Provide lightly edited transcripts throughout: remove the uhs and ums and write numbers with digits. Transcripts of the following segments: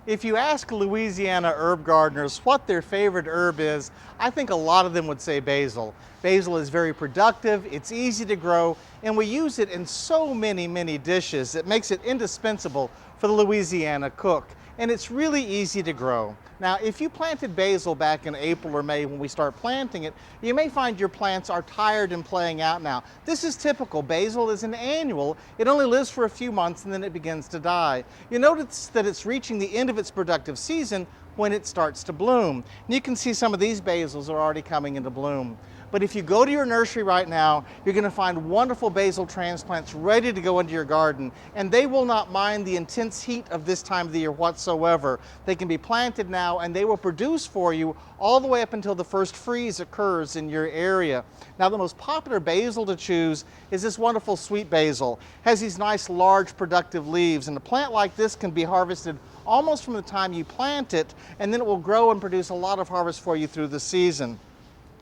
If you ask Louisiana herb gardeners what their favorite herb is, I think a lot of them would say basil. Basil is very productive, it's easy to grow, and we use it in so many dishes. It makes it indispensable for the Louisiana cook, and it's really easy to grow. Now, if you planted basil back in April or May when we start planting it, you may find your plants are tired and playing out now. This is typical. Basil is an annual. It only lives for a few months and then it begins to die. You notice that it's reaching the end of its productive season when it starts to bloom. And you can see some of these basils are already coming into bloom. But if you go to your nursery right now, you're going to find wonderful basil transplants ready to go into your garden, and they will not mind the intense heat of this time of the year whatsoever. They can be planted now and they will produce for you all the way up until the first freeze occurs in your area. Now, the most popular basil to choose is this wonderful sweet basil. It has these nice large productive leaves, and a plant like this can be harvested almost from the time you plant it, and then it will grow and produce a lot of harvest for you through the season.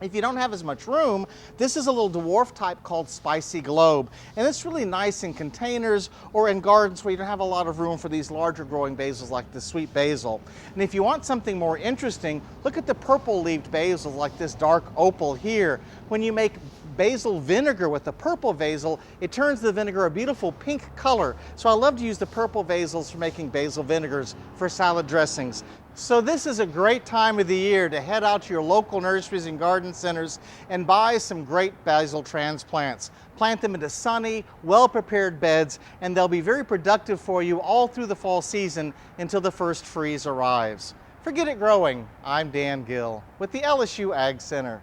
If you don't have as much room, this is a little dwarf type called Spicy Globe, and it's really nice in containers or in gardens where you don't have a lot of room for these larger growing basils like the sweet basil. And if you want something more interesting, look at the purple leaved basils like this dark opal here. When you make basil vinegar with the purple basil, it turns the vinegar a beautiful pink color. So I love to use the purple basils for making basil vinegars for salad dressings. So this is a great time of the year to head out to your local nurseries and garden centers and buy some great basil transplants. Plant them into sunny, well-prepared beds, and they'll be very productive for you all through the fall season until the first freeze arrives. For Get It Growing, I'm Dan Gill with the LSU Ag Center.